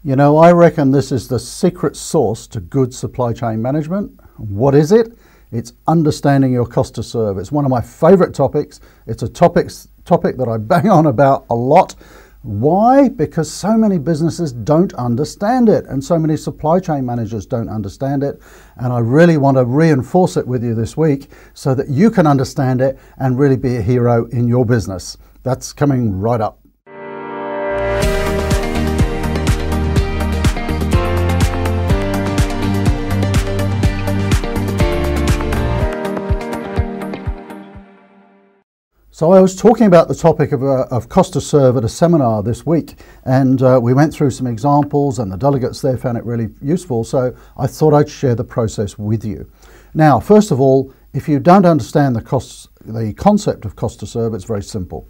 You know, I reckon this is the secret sauce to good supply chain management. What is it? It's understanding your cost to serve. It's one of my favorite topics. It's a topic that I bang on about a lot. Why? Because so many businesses don't understand it, and so many supply chain managers don't understand it. And I really want to reinforce it with you this week so that you can understand it and really be a hero in your business. That's coming right up. So I was talking about the topic of cost to serve at a seminar this week, and we went through some examples, and the delegates there found it really useful, so I thought I'd share the process with you. Now, first of all, if you don't understand the concept of cost to serve, it's very simple.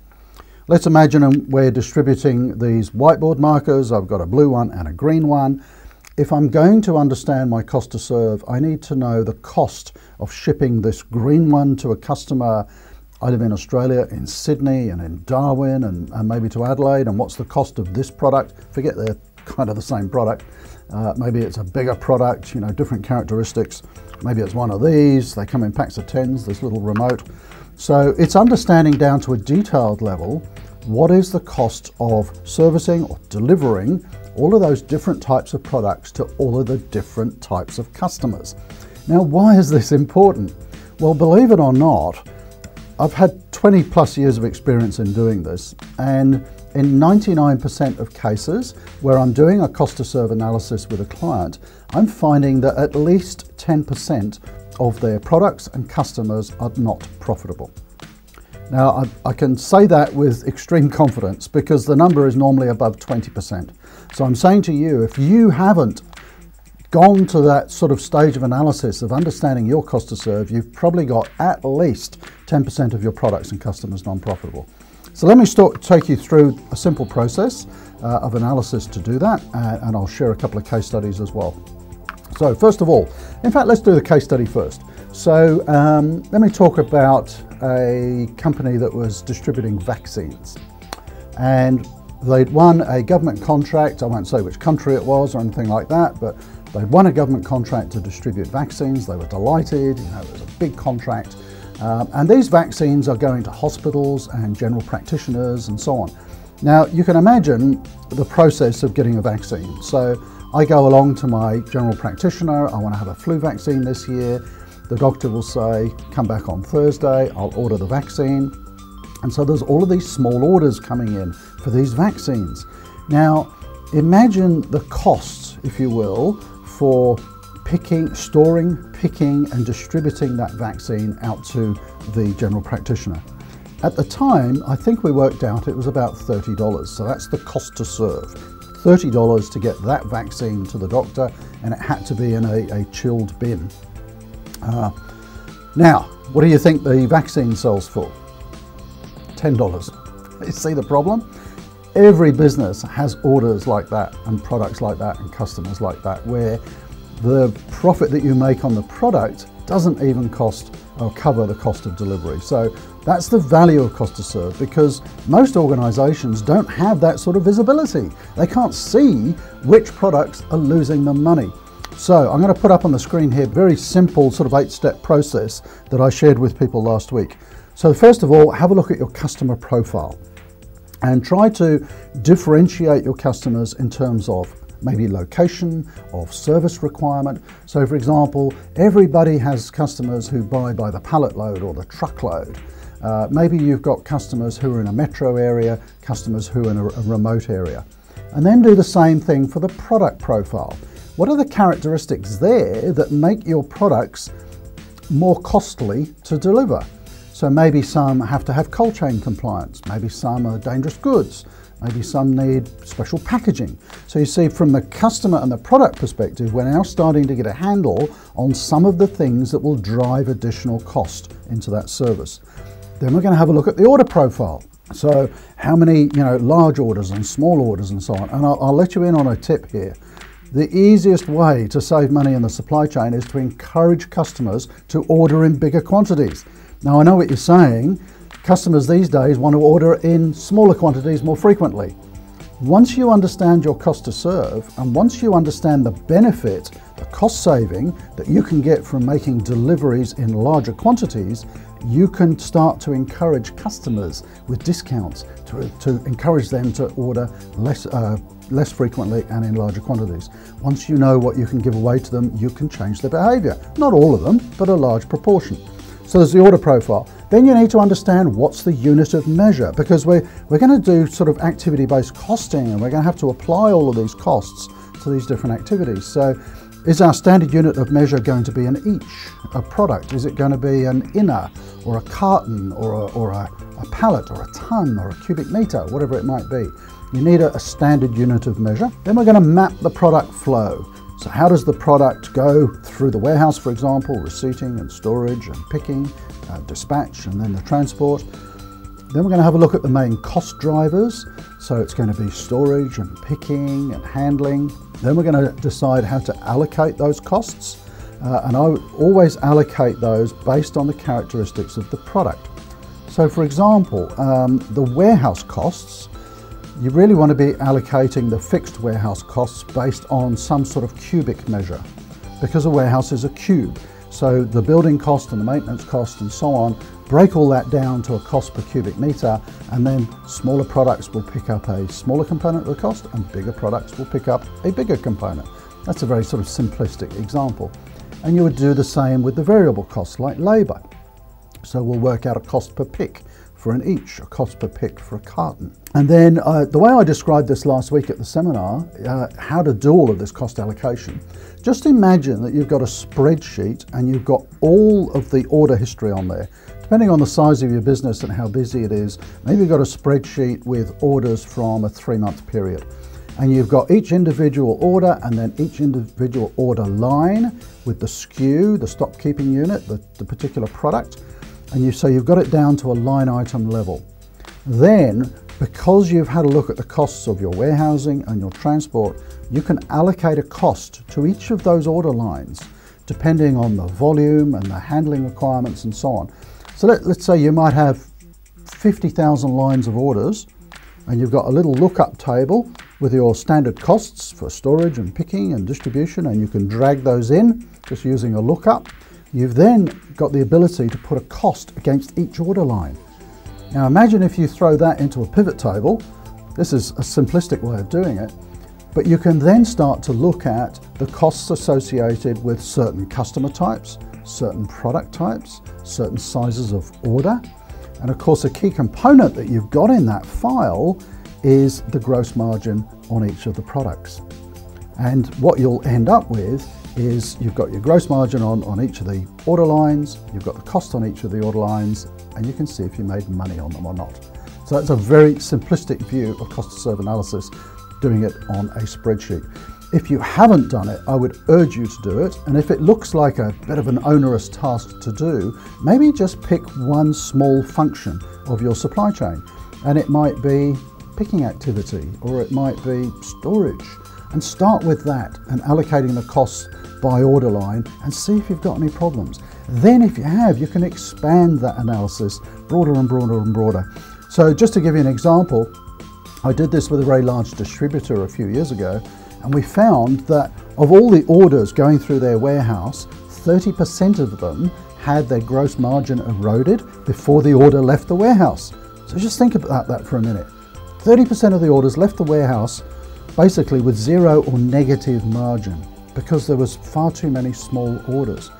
Let's imagine we're distributing these whiteboard markers. I've got a blue one and a green one. If I'm going to understand my cost to serve, I need to know the cost of shipping this green one to a customer. I live in Australia, in Sydney and in Darwin and maybe to Adelaide, and what's the cost of this product? Forget they're kind of the same product. Maybe it's a bigger product, you know, different characteristics. Maybe it's one of these, they come in packs of 10s, this little remote. So it's understanding down to a detailed level, what is the cost of servicing or delivering all of those different types of products to all of the different types of customers. Now, why is this important? Well, believe it or not, I've had 20 plus years of experience in doing this, and in 99% of cases where I'm doing a cost to serve analysis with a client, I'm finding that at least 10% of their products and customers are not profitable. Now, I can say that with extreme confidence because the number is normally above 20%. So I'm saying to you, if you haven't gone to that sort of stage of analysis of understanding your cost to serve, you've probably got at least 10% of your products and customers non-profitable. So let me take you through a simple process of analysis to do that, and I'll share a couple of case studies as well. So first of all, in fact, let's do the case study first. So let me talk about a company that was distributing vaccines, and they'd won a government contract. I won't say which country it was or anything like that, but they won a government contract to distribute vaccines. They were delighted, you know, it was a big contract. And these vaccines are going to hospitals and general practitioners and so on. Now, you can imagine the process of getting a vaccine. So I go along to my general practitioner, I want to have a flu vaccine this year. The doctor will say, come back on Thursday, I'll order the vaccine. And so there's all of these small orders coming in for these vaccines. Now, imagine the costs, if you will, for storing, picking and distributing that vaccine out to the general practitioner. At the time, I think we worked out it was about $30. So that's the cost to serve. $30 to get that vaccine to the doctor, and it had to be in a chilled bin. Now, what do you think the vaccine sells for? $10. You see the problem? Every business has orders like that and products like that and customers like that, where the profit that you make on the product doesn't even cost or cover the cost of delivery. So that's the value of cost to serve, because most organizations don't have that sort of visibility. They can't see which products are losing them money. So I'm going to put up on the screen here a very simple sort of 8-step process that I shared with people last week. So first of all, have a look at your customer profile and try to differentiate your customers in terms of maybe location, of service requirement. So for example, everybody has customers who buy by the pallet load or the truckload. Maybe you've got customers who are in a metro area, customers who are in a remote area. And then do the same thing for the product profile. What are the characteristics there that make your products more costly to deliver? So maybe some have to have cold chain compliance, maybe some are dangerous goods, maybe some need special packaging. So you see, from the customer and the product perspective, we're now starting to get a handle on some of the things that will drive additional cost into that service. Then we're going to have a look at the order profile. So how many, large orders and small orders and so on. And I'll let you in on a tip here. The easiest way to save money in the supply chain is to encourage customers to order in bigger quantities. Now, I know what you're saying. Customers these days want to order in smaller quantities more frequently. Once you understand your cost to serve, and once you understand the benefit, the cost saving that you can get from making deliveries in larger quantities, you can start to encourage customers with discounts to encourage them to order less frequently and in larger quantities. Once you know what you can give away to them, you can change their behavior. Not all of them, but a large proportion. So there's the order profile. Then you need to understand what's the unit of measure, because we're going to do sort of activity-based costing, and we're going to have to apply all of these costs to these different activities. So is our standard unit of measure going to be an each, a product? Is it going to be an inner, or a carton, or a pallet, or a ton, or a cubic meter, whatever it might be? You need a standard unit of measure. Then we're going to map the product flow. So how does the product go through the warehouse, for example, receipting and storage and picking, dispatch, and then the transport. Then we're going to have a look at the main cost drivers. So it's going to be storage and picking and handling. Then we're going to decide how to allocate those costs. And I always allocate those based on the characteristics of the product. So for example, the warehouse costs, you really want to be allocating the fixed warehouse costs based on some sort of cubic measure, because a warehouse is a cube. So the building cost and the maintenance cost and so on, break all that down to a cost per cubic meter, and then smaller products will pick up a smaller component of the cost and bigger products will pick up a bigger component. That's a very sort of simplistic example. And you would do the same with the variable costs like labour. So we'll work out a cost per pick for an each, a cost per pick for a carton. And then the way I described this last week at the seminar, how to do all of this cost allocation, just imagine that you've got a spreadsheet and you've got all of the order history on there. Depending on the size of your business and how busy it is, maybe you've got a spreadsheet with orders from a 3-month period. And you've got each individual order and then each individual order line with the SKU, the stock keeping unit, the particular product. And so you've got it down to a line item level. Then, because you've had a look at the costs of your warehousing and your transport, you can allocate a cost to each of those order lines, depending on the volume and the handling requirements and so on. So let's say you might have 50,000 lines of orders, and you've got a little lookup table with your standard costs for storage and picking and distribution, and you can drag those in just using a lookup. You've then got the ability to put a cost against each order line. Now imagine if you throw that into a pivot table. This is a simplistic way of doing it, but you can then start to look at the costs associated with certain customer types, certain product types, certain sizes of order. And of course, a key component that you've got in that file is the gross margin on each of the products. And what you'll end up with is you've got your gross margin on each of the order lines, you've got the cost on each of the order lines, and you can see if you made money on them or not. So that's a very simplistic view of cost to serve analysis, doing it on a spreadsheet. If you haven't done it, I would urge you to do it. And if it looks like a bit of an onerous task to do, maybe just pick one small function of your supply chain. And it might be picking activity, or it might be storage. And start with that and allocating the costs by order line and see if you've got any problems. Then if you have, you can expand that analysis broader and broader and broader. So just to give you an example, I did this with a very large distributor a few years ago, and we found that of all the orders going through their warehouse, 30% of them had their gross margin eroded before the order left the warehouse. So just think about that for a minute. 30% of the orders left the warehouse basically with zero or negative margin because there was far too many small orders.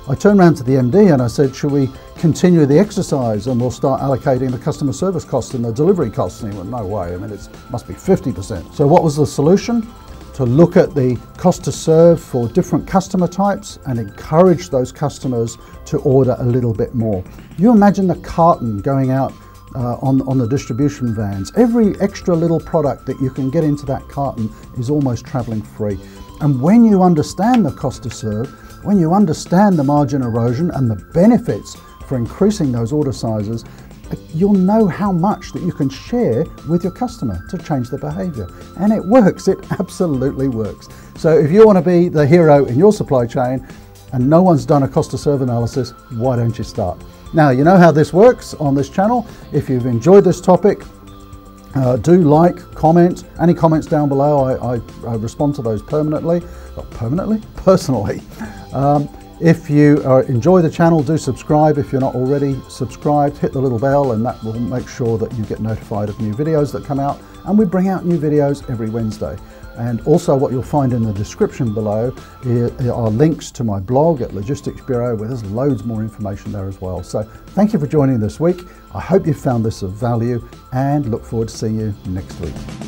I turned around to the MD and I said, should we continue the exercise and we'll start allocating the customer service costs and the delivery costs? And he went, no way, I mean, it must be 50%. So what was the solution? To look at the cost to serve for different customer types and encourage those customers to order a little bit more. You imagine the carton going out on the distribution vans. Every extra little product that you can get into that carton is almost traveling free. And when you understand the cost to serve, when you understand the margin erosion and the benefits for increasing those order sizes, you'll know how much that you can share with your customer to change their behavior. And it works, it absolutely works. So if you want to be the hero in your supply chain and no one's done a cost to serve analysis, why don't you start? Now, you know how this works on this channel. If you've enjoyed this topic, Do like, comment. Any comments down below, I respond to those permanently. Not permanently? Personally. If you enjoy the channel, do subscribe. If you're not already subscribed, hit the little bell and that will make sure that you get notified of new videos that come out. And we bring out new videos every Wednesday. And also what you'll find in the description below are links to my blog at Logistics Bureau, where there's loads more information there as well. So thank you for joining this week. I hope you found this of value and look forward to seeing you next week.